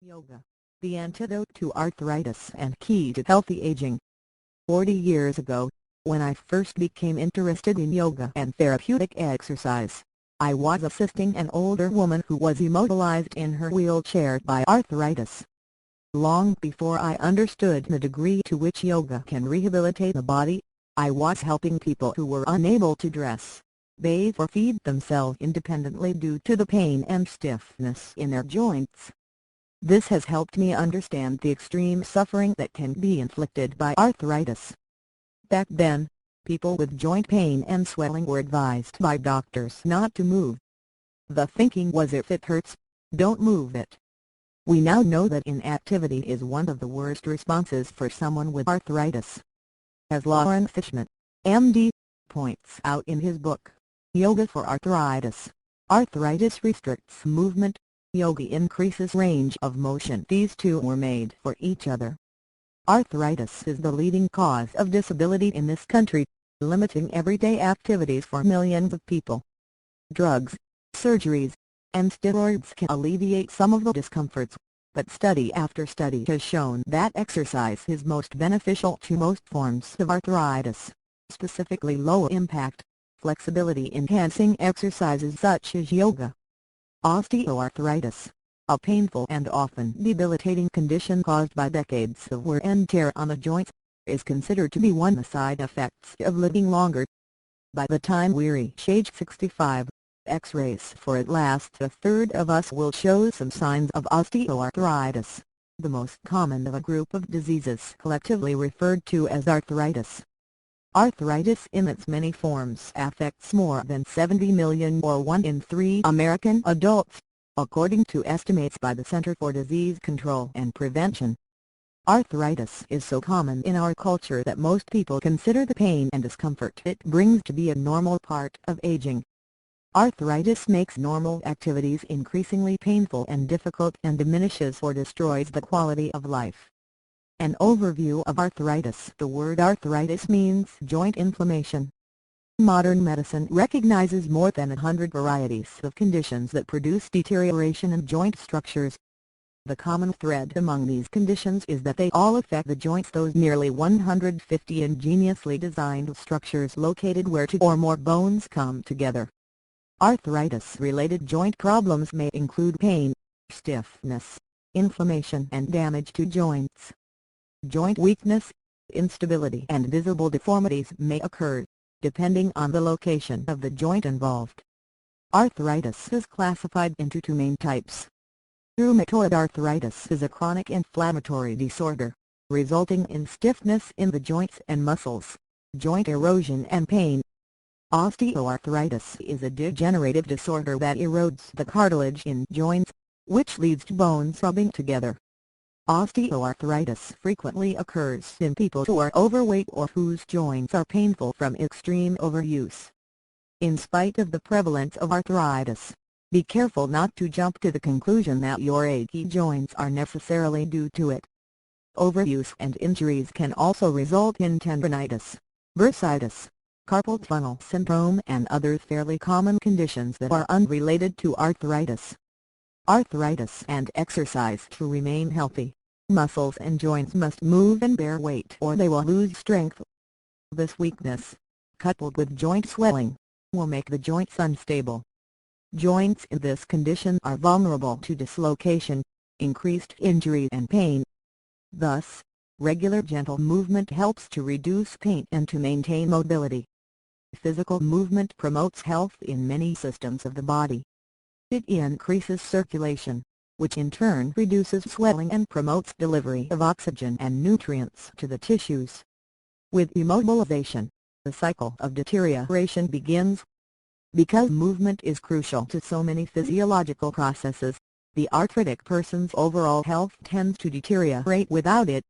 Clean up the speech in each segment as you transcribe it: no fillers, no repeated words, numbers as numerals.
Yoga, the antidote to arthritis and key to healthy aging. 40 years ago, when I first became interested in yoga and therapeutic exercise, I was assisting an older woman who was immobilized in her wheelchair by arthritis. Long before I understood the degree to which yoga can rehabilitate the body, I was helping people who were unable to dress, bathe or feed themselves independently due to the pain and stiffness in their joints. This has helped me understand the extreme suffering that can be inflicted by arthritis. Back then, people with joint pain and swelling were advised by doctors not to move. The thinking was, if it hurts, don't move it. We now know that inactivity is one of the worst responses for someone with arthritis. As Loren Fishman, MD, points out in his book, Yoga for Arthritis, arthritis restricts movement, yoga increases range of motion. These two were made for each other. Arthritis is the leading cause of disability in this country, limiting everyday activities for millions of people. Drugs, surgeries, and steroids can alleviate some of the discomforts, but study after study has shown that exercise is most beneficial to most forms of arthritis, specifically low-impact, flexibility-enhancing exercises such as yoga. Osteoarthritis, a painful and often debilitating condition caused by decades of wear and tear on the joints, is considered to be one of the side effects of living longer. By the time we reach age 65, X-rays for at least a third of us will show some signs of osteoarthritis, the most common of a group of diseases collectively referred to as arthritis. Arthritis in its many forms affects more than 70 million or 1 in 3 American adults, according to estimates by the Center for Disease Control and Prevention. Arthritis is so common in our culture that most people consider the pain and discomfort it brings to be a normal part of aging. Arthritis makes normal activities increasingly painful and difficult and diminishes or destroys the quality of life. An overview of arthritis. The word arthritis means joint inflammation. Modern medicine recognizes more than 100 varieties of conditions that produce deterioration in joint structures. The common thread among these conditions is that they all affect the joints, those nearly 150 ingeniously designed structures located where two or more bones come together. Arthritis-related joint problems may include pain, stiffness, inflammation and damage to joints. Joint weakness, instability and visible deformities may occur, depending on the location of the joint involved. Arthritis is classified into two main types. Rheumatoid arthritis is a chronic inflammatory disorder, resulting in stiffness in the joints and muscles, joint erosion and pain. Osteoarthritis is a degenerative disorder that erodes the cartilage in joints, which leads to bones rubbing together. Osteoarthritis frequently occurs in people who are overweight or whose joints are painful from extreme overuse. In spite of the prevalence of arthritis, be careful not to jump to the conclusion that your achy joints are necessarily due to it. Overuse and injuries can also result in tendinitis, bursitis, carpal tunnel syndrome and other fairly common conditions that are unrelated to arthritis. Arthritis and exercise. To remain healthy, muscles and joints must move and bear weight or they will lose strength. This weakness, coupled with joint swelling, will make the joints unstable. Joints in this condition are vulnerable to dislocation, increased injury and pain. Thus, regular gentle movement helps to reduce pain and to maintain mobility. Physical movement promotes health in many systems of the body. It increases circulation, which in turn reduces swelling and promotes delivery of oxygen and nutrients to the tissues. With immobilization, the cycle of deterioration begins. Because movement is crucial to so many physiological processes, the arthritic person's overall health tends to deteriorate without it.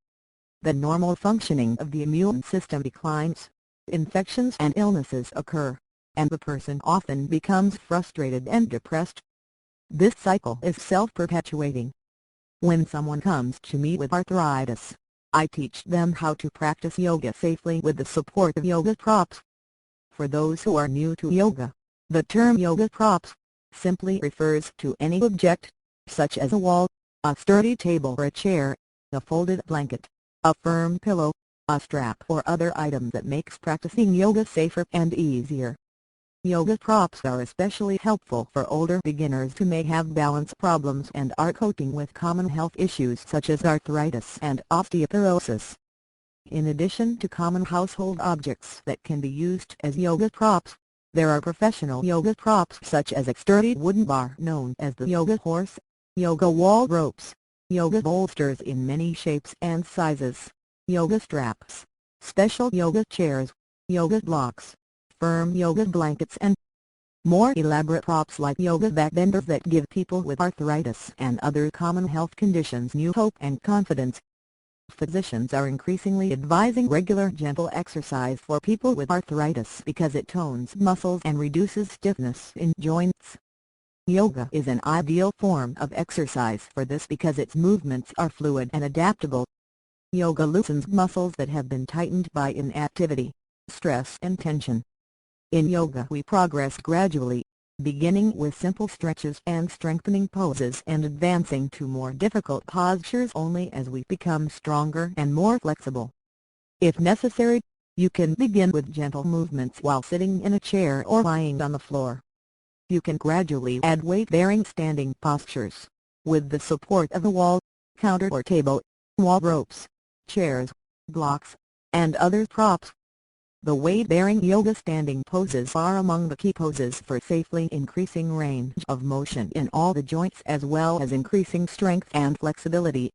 The normal functioning of the immune system declines, infections and illnesses occur, and the person often becomes frustrated and depressed. This cycle is self-perpetuating. When someone comes to me with arthritis, I teach them how to practice yoga safely with the support of yoga props. For those who are new to yoga, the term yoga props simply refers to any object, such as a wall, a sturdy table or a chair, a folded blanket, a firm pillow, a strap or other item that makes practicing yoga safer and easier. Yoga props are especially helpful for older beginners who may have balance problems and are coping with common health issues such as arthritis and osteoporosis. In addition to common household objects that can be used as yoga props, there are professional yoga props such as a sturdy wooden bar known as the yoga horse, yoga wall ropes, yoga bolsters in many shapes and sizes, yoga straps, special yoga chairs, yoga blocks, firm yoga blankets and more elaborate props like yoga backbenders that give people with arthritis and other common health conditions new hope and confidence. Physicians are increasingly advising regular gentle exercise for people with arthritis because it tones muscles and reduces stiffness in joints. Yoga is an ideal form of exercise for this because its movements are fluid and adaptable. Yoga loosens muscles that have been tightened by inactivity, stress and tension. In yoga we progress gradually, beginning with simple stretches and strengthening poses and advancing to more difficult postures only as we become stronger and more flexible. If necessary, you can begin with gentle movements while sitting in a chair or lying on the floor. You can gradually add weight-bearing standing postures, with the support of a wall, counter or table, wall ropes, chairs, blocks, and other props. The weight-bearing yoga standing poses are among the key poses for safely increasing range of motion in all the joints as well as increasing strength and flexibility.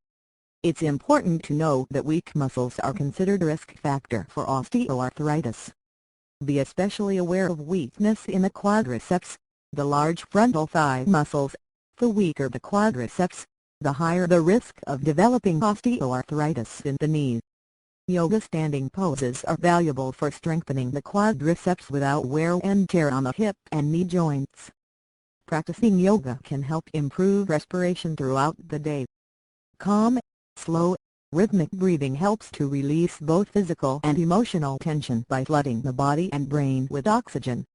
It's important to know that weak muscles are considered a risk factor for osteoarthritis. Be especially aware of weakness in the quadriceps, the large frontal thigh muscles. The weaker the quadriceps, the higher the risk of developing osteoarthritis in the knee. Yoga standing poses are valuable for strengthening the quadriceps without wear and tear on the hip and knee joints. Practicing yoga can help improve respiration throughout the day. Calm, slow, rhythmic breathing helps to release both physical and emotional tension by flooding the body and brain with oxygen.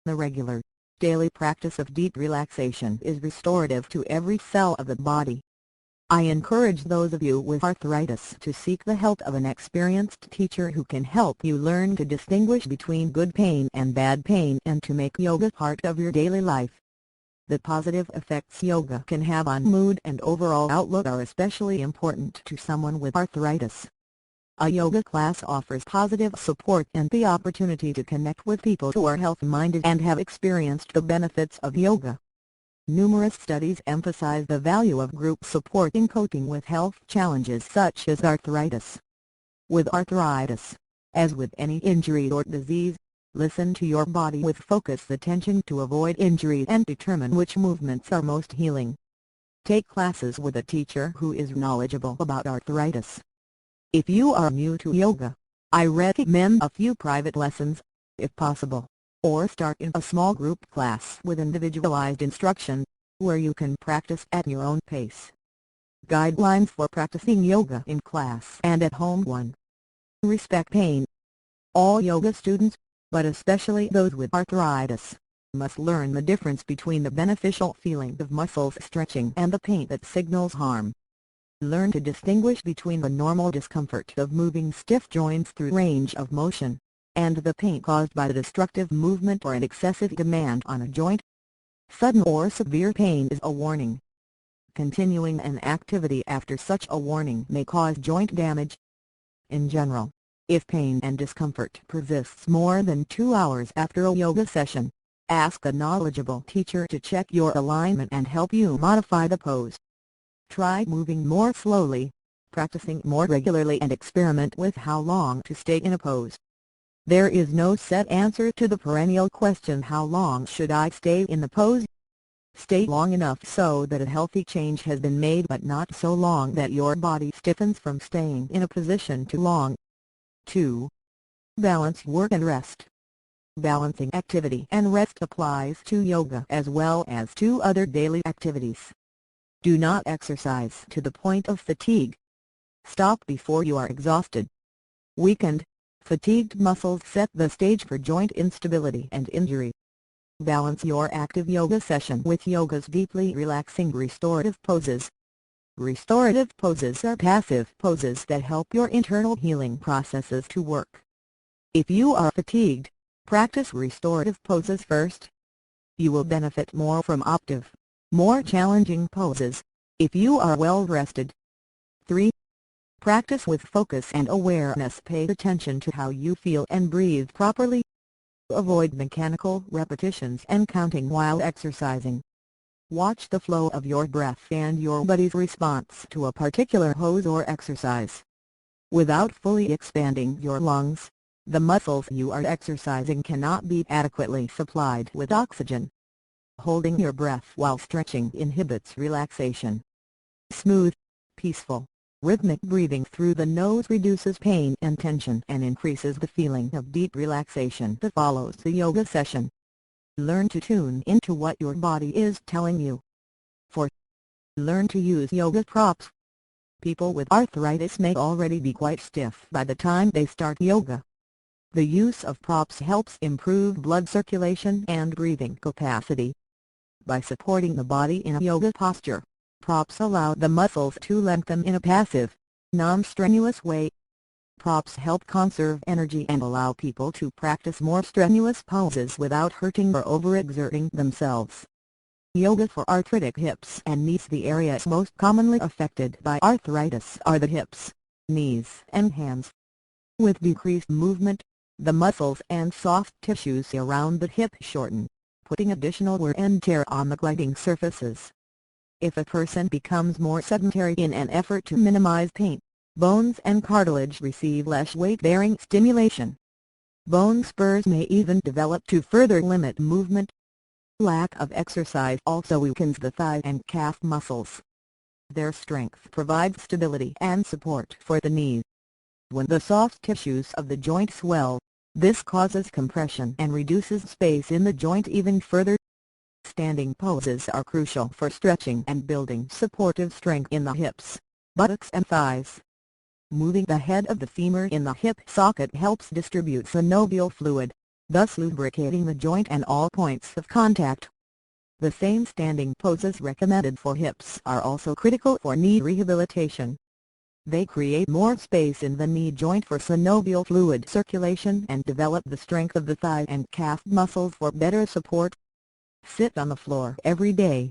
The regular, daily practice of deep relaxation is restorative to every cell of the body. I encourage those of you with arthritis to seek the help of an experienced teacher who can help you learn to distinguish between good pain and bad pain and to make yoga part of your daily life. The positive effects yoga can have on mood and overall outlook are especially important to someone with arthritis. A yoga class offers positive support and the opportunity to connect with people who are health-minded and have experienced the benefits of yoga. Numerous studies emphasize the value of group support in coping with health challenges such as arthritis. With arthritis, as with any injury or disease, listen to your body with focused attention to avoid injury and determine which movements are most healing. Take classes with a teacher who is knowledgeable about arthritis. If you are new to yoga, I recommend a few private lessons, if possible, or start in a small group class with individualized instruction, where you can practice at your own pace. Guidelines for practicing yoga in class and at home. 1. Respect pain. All yoga students, but especially those with arthritis, must learn the difference between the beneficial feeling of muscles stretching and the pain that signals harm. Learn to distinguish between the normal discomfort of moving stiff joints through range of motion, and the pain caused by the destructive movement or an excessive demand on a joint. Sudden or severe pain is a warning. Continuing an activity after such a warning may cause joint damage. In general, if pain and discomfort persists more than 2 hours after a yoga session, ask a knowledgeable teacher to check your alignment and help you modify the pose. Try moving more slowly, practicing more regularly and experiment with how long to stay in a pose. There is no set answer to the perennial question, how long should I stay in the pose? Stay long enough so that a healthy change has been made, but not so long that your body stiffens from staying in a position too long. 2. Balance work and rest. Balancing activity and rest applies to yoga as well as to other daily activities. Do not exercise to the point of fatigue. Stop before you are exhausted. Weakened, fatigued muscles set the stage for joint instability and injury. Balance your active yoga session with yoga's deeply relaxing restorative poses. Restorative poses are passive poses that help your internal healing processes to work. If you are fatigued, practice restorative poses first. You will benefit more from active, more challenging poses, if you are well rested. 3. Practice with focus and awareness. Pay attention to how you feel and breathe properly. Avoid mechanical repetitions and counting while exercising. Watch the flow of your breath and your body's response to a particular pose or exercise. Without fully expanding your lungs, the muscles you are exercising cannot be adequately supplied with oxygen. Holding your breath while stretching inhibits relaxation. Smooth, peaceful, rhythmic breathing through the nose reduces pain and tension and increases the feeling of deep relaxation that follows the yoga session. Learn to tune into what your body is telling you. 4. Learn to use yoga props. People with arthritis may already be quite stiff by the time they start yoga. The use of props helps improve blood circulation and breathing capacity. By supporting the body in a yoga posture, props allow the muscles to lengthen in a passive, non-strenuous way. Props help conserve energy and allow people to practice more strenuous poses without hurting or overexerting themselves. Yoga for arthritic hips and knees. The areas most commonly affected by arthritis are the hips, knees and hands. With decreased movement, the muscles and soft tissues around the hip shorten, putting additional wear and tear on the gliding surfaces. If a person becomes more sedentary in an effort to minimize pain, bones and cartilage receive less weight-bearing stimulation. Bone spurs may even develop to further limit movement. Lack of exercise also weakens the thigh and calf muscles. Their strength provides stability and support for the knee. When the soft tissues of the joint swell, this causes compression and reduces space in the joint even further. Standing poses are crucial for stretching and building supportive strength in the hips, buttocks and thighs. Moving the head of the femur in the hip socket helps distribute synovial fluid, thus lubricating the joint and all points of contact. The same standing poses recommended for hips are also critical for knee rehabilitation. They create more space in the knee joint for synovial fluid circulation and develop the strength of the thigh and calf muscles for better support. Sit on the floor every day.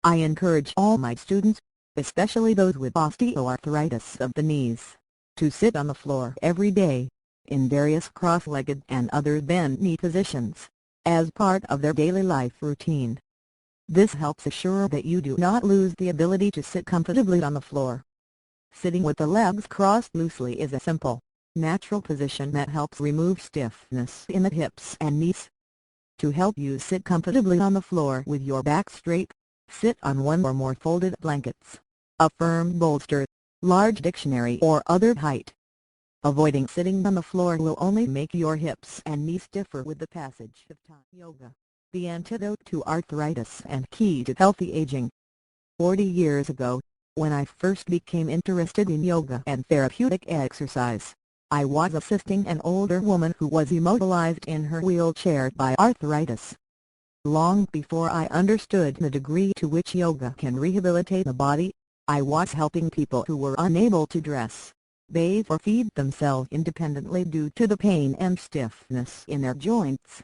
I encourage all my students, especially those with osteoarthritis of the knees, to sit on the floor every day, in various cross-legged and other bent knee positions, as part of their daily life routine. This helps assure that you do not lose the ability to sit comfortably on the floor. Sitting with the legs crossed loosely is a simple, natural position that helps remove stiffness in the hips and knees. To help you sit comfortably on the floor with your back straight, sit on one or more folded blankets, a firm bolster, large dictionary or other height. Avoiding sitting on the floor will only make your hips and knees stiffer with the passage of time. Yoga, the antidote to arthritis and key to healthy aging. 40 years ago, when I first became interested in yoga and therapeutic exercise, I was assisting an older woman who was immobilized in her wheelchair by arthritis. Long before I understood the degree to which yoga can rehabilitate the body, I was helping people who were unable to dress, bathe or feed themselves independently due to the pain and stiffness in their joints.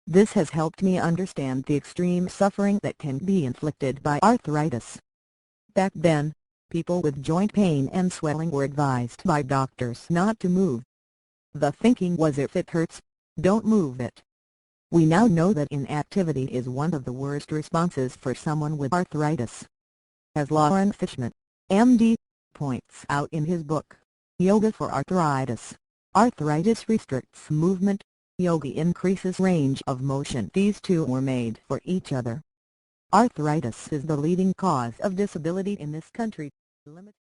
This has helped me understand the extreme suffering that can be inflicted by arthritis. Back then, people with joint pain and swelling were advised by doctors not to move. The thinking was, if it hurts, don't move it. We now know that inactivity is one of the worst responses for someone with arthritis. As Loren Fishman, MD, points out in his book, Yoga for Arthritis, arthritis restricts movement, yoga increases range of motion. These two were made for each other. Arthritis is the leading cause of disability in this country.